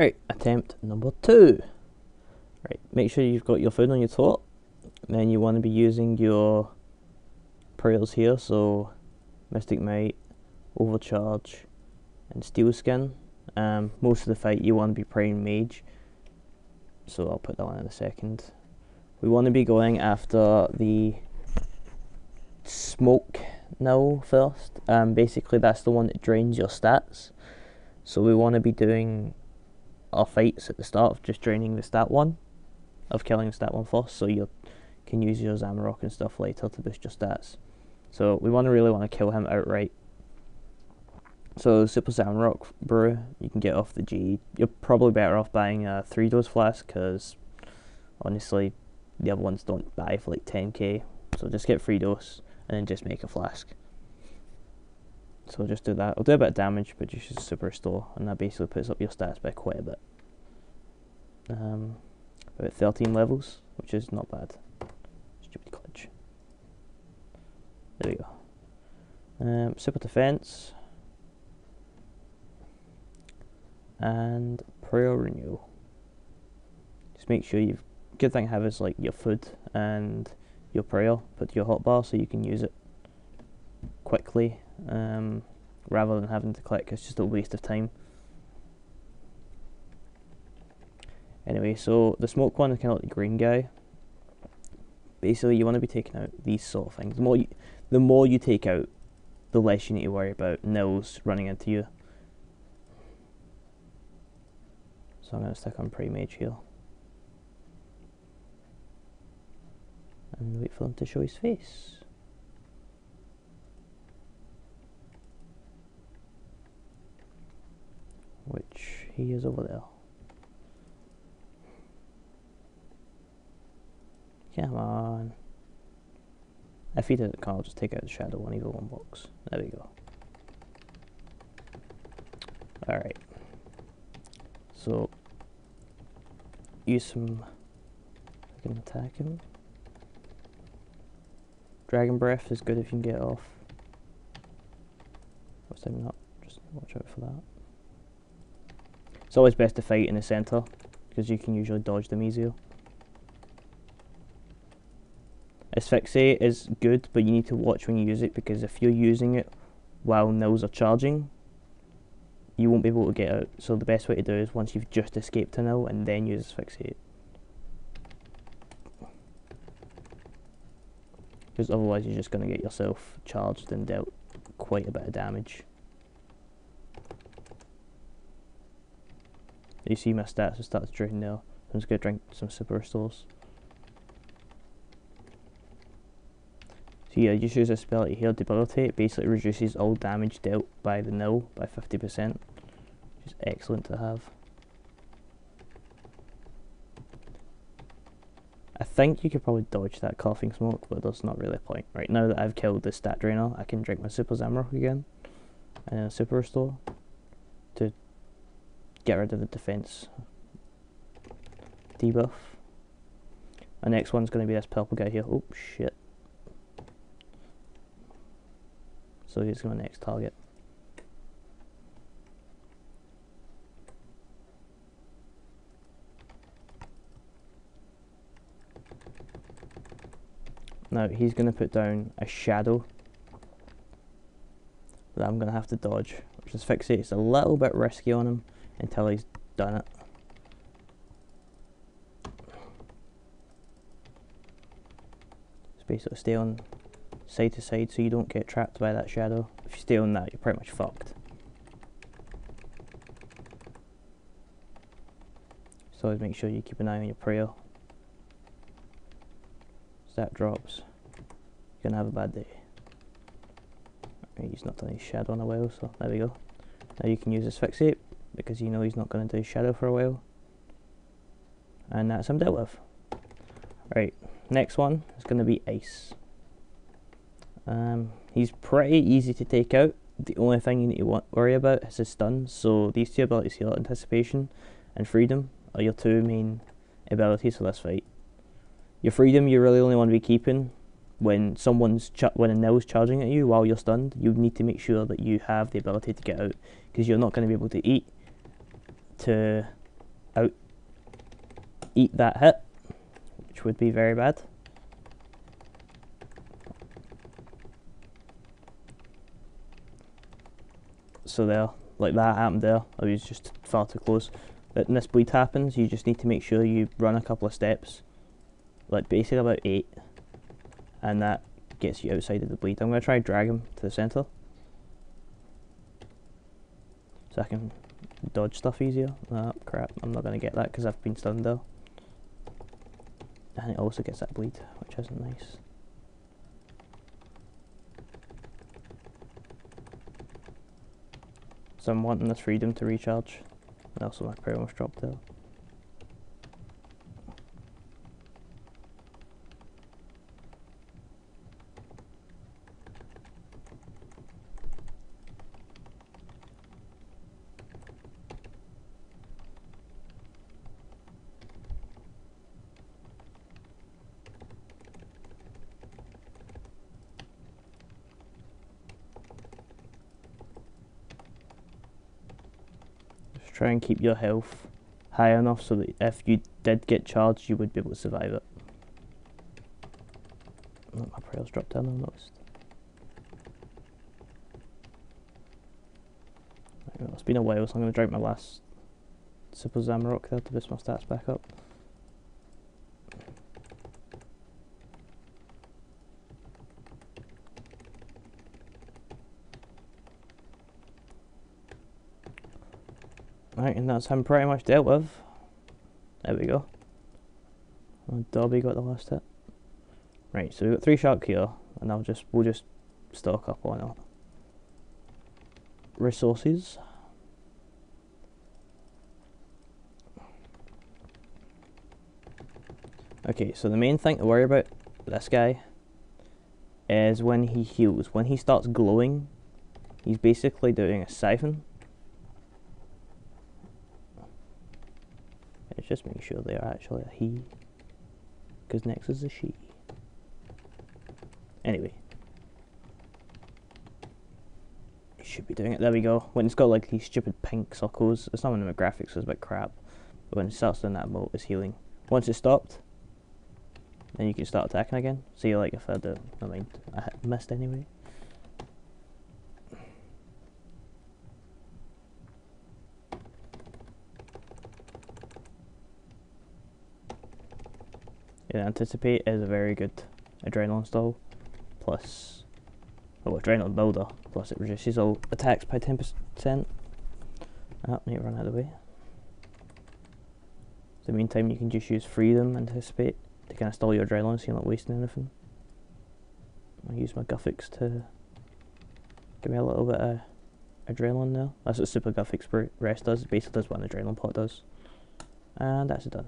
Right, attempt number 2. Right, make sure you've got your food on your top, and then you want to be using your prayers here, so Mystic Might, Overcharge, and Steel Skin. Most of the fight you want to be praying Mage, so I'll put that one in a second. We want to be going after the Smoke Nihil first. Basically that's the one that drains your stats, so we want to be doing our fights at the start of just draining the stat one, of killing the stat one first, so you can use your Zamarok and stuff later to boost your stats. So we really want to kill him outright. So Super Zamarok Brew, you can get off the G. You're probably better off buying a 3-dose flask, because honestly the other ones don't buy for like 10k, so just get 3-dose and then just make a flask. So just do that. It'll do a bit of damage, but just use Super Restore, and that basically puts up your stats by quite a bit. About 13 levels, which is not bad. Stupid glitch. There we go. Super Defense and Prayer Renew. Just make sure you've. Good thing to have is like your food and your prayer put to your hotbar, so you can use it quickly, rather than having to click. It's just a waste of time. Anyway, so the smoke one is kind of like the green guy. Basically you want to be taking out these sort of things. The more you take out, the less you need to worry about Nihils running into you. So I'm going to stick on Pre-Mage here and wait for him to show his face. Which he is over there. Come on. If he doesn't come, I'll just take out the shadow one, evil one box. There we go. Alright. So use some, I can attack him. Dragon Breath is good if you can get it off. Most time not, just watch out for that. It's always best to fight in the centre, because you can usually dodge them easier. Asphyxiate is good, but you need to watch when you use it, because if you're using it while Nihils are charging, you won't be able to get out. So the best way to do is once you've just escaped a Nihil, and then use Asphyxiate. Because otherwise you're just going to get yourself charged and dealt quite a bit of damage. You see my stats have started to drain now. I'm just going to drink some Super Restores. So yeah, just use this ability here, Debilitate. It basically reduces all damage dealt by the Nihil by 50%. Which is excellent to have. I think you could probably dodge that coughing smoke, but there's not really a point. Right, now that I've killed the stat drainer, I can drink my Super Zamarok again, and then a Super Restore to get rid of the defense debuff. My next one's going to be this purple guy here. Oh shit. So he's my next target. Now he's going to put down a shadow that I'm going to have to dodge, which is Fixate. It's a little bit risky on him until he's done it. Just basically stay on side to side so you don't get trapped by that shadow. If you stay on that, you're pretty much fucked. So always make sure you keep an eye on your prayer. Stat drops, you're gonna have a bad day. He's not done his shadow in a while, so there we go. Now you can use Asphyxiate, because you know he's not going to do his shadow for a while. And that's him dealt with. Right, next one is going to be Ice. He's pretty easy to take out. The only thing you need to worry about is his stun. So these two abilities here, Anticipation and Freedom, are your two main abilities for this fight. Your Freedom you really only want to be keeping when when a Nihil's charging at you while you're stunned. You need to make sure that you have the ability to get out, because you're not going to be able to eat to eat that hit, which would be very bad. So there, like that happened there, I was just far too close. But when this bleed happens, you just need to make sure you run a couple of steps, like basically about 8, and that gets you outside of the bleed. I'm going to try drag him to the centre, so I can dodge stuff easier. Ah, crap, I'm not going to get that because I've been stunned there. And it also gets that bleed, which isn't nice. So I'm wanting this freedom to recharge. And also my prayer almost dropped there. Try and keep your health high enough so that if you did get charged, you would be able to survive it. Oh, my prayer's dropped down, I've noticed. Right, well, it's been a while, so I'm going to drink my last sip of Zamrock there to boost my stats back up. Right, and that's him pretty much dealt with. There we go. And Dobby got the last hit. Right, so we've got 3 shark here, and we'll just stock up on our resources. Okay, so the main thing to worry about this guy is when he heals. When he starts glowing, he's basically doing a siphon. Let's just make sure they are actually a he, because next is a she. Anyway, he should be doing it. There we go. When it's got like these stupid pink circles, it's not one of the graphics is a bit crap, but when it starts doing that mode, it's healing. Once it's stopped, then you can start attacking again. See, like if I do, I mean, I missed anyway. Yeah, Anticipate is a very good adrenaline style, plus, oh, adrenaline builder, plus it reduces all attacks by 10%. Oh, need to run out of the way. In the meantime, you can just use Freedom Anticipate to kind of stall your adrenaline so you're not wasting anything. I'll use my Guffix to give me a little bit of adrenaline there. That's what Super Guffix Rest does. It basically does what an adrenaline pot does. And that's it done.